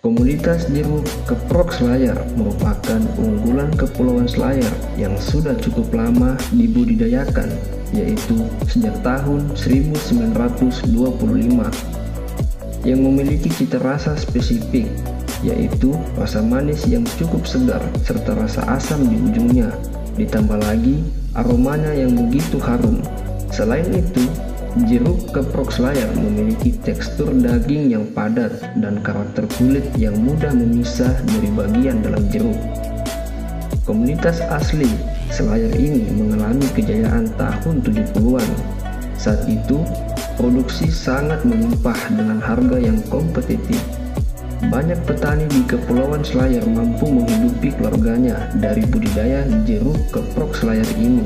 Komunitas jeruk keprok Selayar merupakan unggulan Kepulauan Selayar yang sudah cukup lama dibudidayakan, yaitu sejak tahun 1925, yang memiliki cita rasa spesifik, yaitu rasa manis yang cukup segar serta rasa asam di ujungnya, ditambah lagi aromanya yang begitu harum. Selain itu, jeruk keprok Selayar memiliki tekstur daging yang padat dan karakter kulit yang mudah memisah dari bagian dalam jeruk. Komunitas asli Selayar ini mengalami kejayaan tahun 70-an. Saat itu, produksi sangat melimpah dengan harga yang kompetitif. Banyak petani di Kepulauan Selayar mampu menghidupi keluarganya dari budidaya jeruk keprok Selayar ini.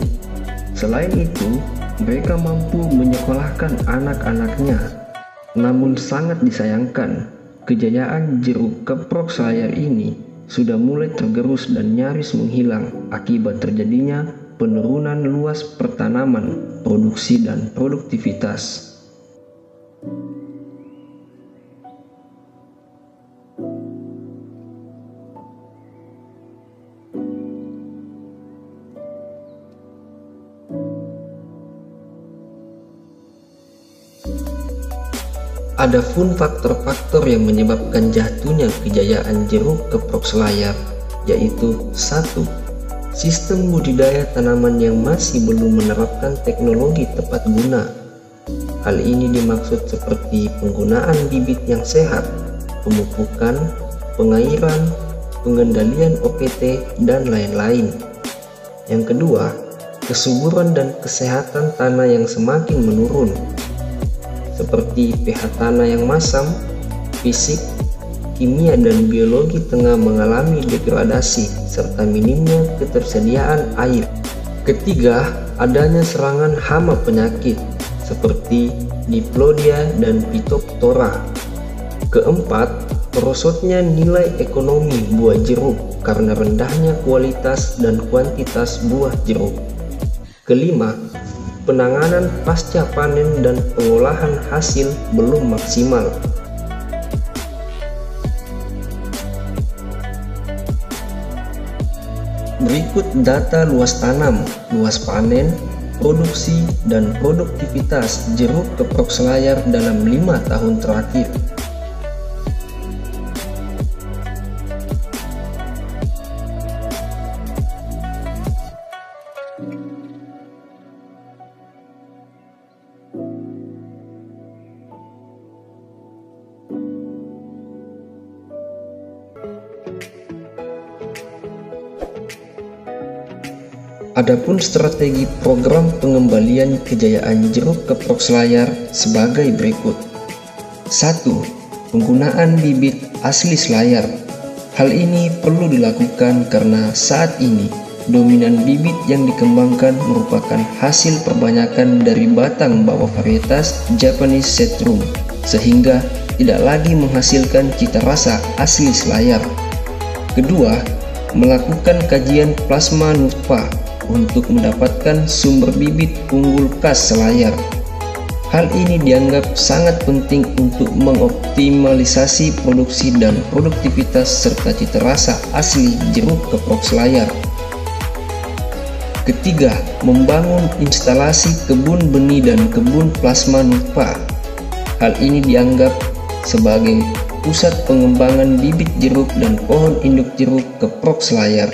Selain itu, mereka mampu menyekolahkan anak-anaknya. Namun sangat disayangkan, kejayaan jeruk keprok Selayar ini sudah mulai tergerus dan nyaris menghilang akibat terjadinya penurunan luas pertanaman, produksi, dan produktivitas. Adapun faktor-faktor yang menyebabkan jatuhnya kejayaan jeruk keprok Selayar, yaitu 1. Sistem budidaya tanaman yang masih belum menerapkan teknologi tepat guna. Hal ini dimaksud seperti penggunaan bibit yang sehat, pemupukan, pengairan, pengendalian OPT, dan lain-lain. Yang kedua, kesuburan dan kesehatan tanah yang semakin menurun, seperti pH tanah yang masam, fisik, kimia, dan biologi tengah mengalami degradasi, serta minimnya ketersediaan air. Ketiga, adanya serangan hama penyakit, seperti Diplodia dan Phytophthora. Keempat, merosotnya nilai ekonomi buah jeruk karena rendahnya kualitas dan kuantitas buah jeruk. Kelima, penanganan pasca panen dan pengolahan hasil belum maksimal. Berikut data luas tanam, luas panen, produksi, dan produktivitas jeruk keprok Selayar dalam 5 tahun terakhir. Adapun strategi program pengembalian kejayaan jeruk keprok Selayar sebagai berikut. 1. Penggunaan bibit asli Selayar. Hal ini perlu dilakukan karena saat ini dominan bibit yang dikembangkan merupakan hasil perbanyakan dari batang bawah varietas Japanese Setrum, sehingga tidak lagi menghasilkan cita rasa asli Selayar. Kedua, melakukan kajian plasma nutfah untuk mendapatkan sumber bibit unggul khas Selayar. Hal ini dianggap sangat penting untuk mengoptimalisasi produksi dan produktivitas serta cita rasa asli jeruk keprok Selayar. Ketiga, membangun instalasi kebun benih dan kebun plasma nutfah. Hal ini dianggap sebagai pusat pengembangan bibit jeruk dan pohon induk jeruk keprok Selayar.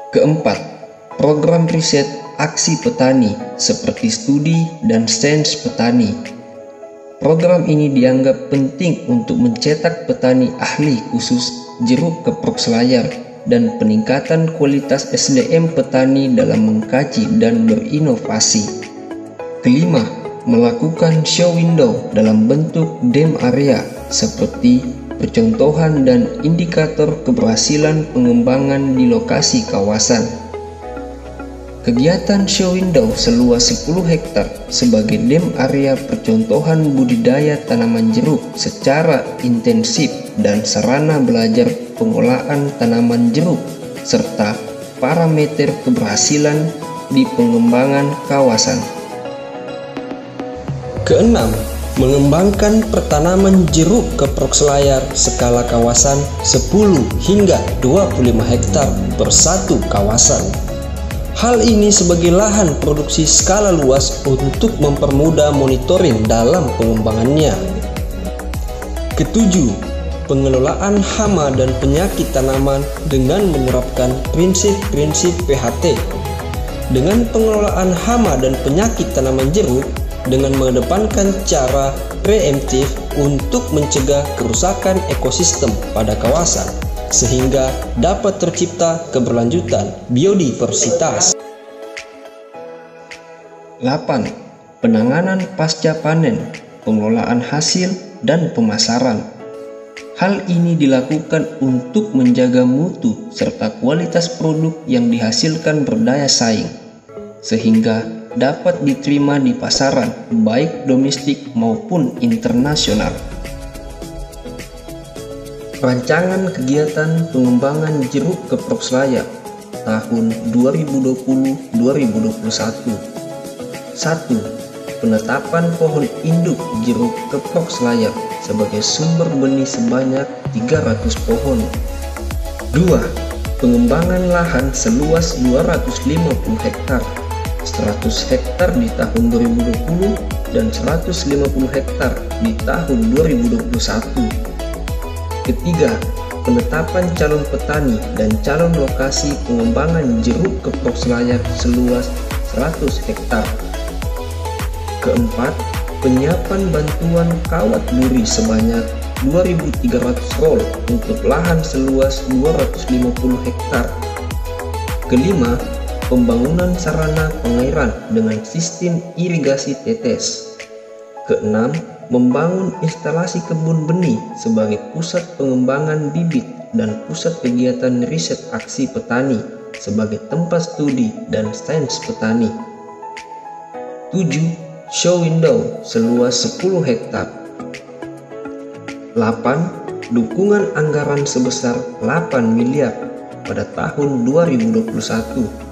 Keempat, program riset aksi petani seperti studi dan sains petani. Program ini dianggap penting untuk mencetak petani ahli khusus jeruk keprok Selayar dan peningkatan kualitas SDM petani dalam mengkaji dan berinovasi. Kelima, melakukan show window dalam bentuk dem area seperti percontohan dan indikator keberhasilan pengembangan di lokasi kawasan. Kegiatan show window seluas 10 hektar sebagai dem area percontohan budidaya tanaman jeruk secara intensif dan sarana belajar pengolahan tanaman jeruk serta parameter keberhasilan di pengembangan kawasan. Keenam, mengembangkan pertanaman jeruk keprok selayar skala kawasan 10 hingga 25 hektar per satu kawasan. Hal ini sebagai lahan produksi skala luas untuk mempermudah monitoring dalam pengembangannya. Ketujuh, pengelolaan hama dan penyakit tanaman dengan menerapkan prinsip-prinsip PHT. Dengan pengelolaan hama dan penyakit tanaman jeruk dengan mengedepankan cara preemptif untuk mencegah kerusakan ekosistem pada kawasan, sehingga dapat tercipta keberlanjutan biodiversitas. 8. Penanganan pasca panen, pengelolaan hasil, dan pemasaran. Hal ini dilakukan untuk menjaga mutu serta kualitas produk yang dihasilkan berdaya saing, sehingga dapat diterima di pasaran baik domestik maupun internasional. Rancangan kegiatan pengembangan jeruk keprok selayar tahun 2020-2021. 1. Penetapan pohon induk jeruk keprok selayar sebagai sumber benih sebanyak 300 pohon. 2. Pengembangan lahan seluas 250 hektar, 100 hektar di tahun 2020 dan 150 hektar di tahun 2021. Ketiga, penetapan calon petani dan calon lokasi pengembangan jeruk keprok selayar seluas 100 hektar. Keempat, penyiapan bantuan kawat duri sebanyak 2.300 roll untuk lahan seluas 250 hektar. Kelima, pembangunan sarana pengairan dengan sistem irigasi tetes. Keenam, membangun instalasi kebun benih sebagai pusat pengembangan bibit dan pusat kegiatan riset aksi petani sebagai tempat studi dan sains petani. 7. Show window seluas 10 hektar. 8. Dukungan anggaran sebesar 8 miliar pada tahun 2021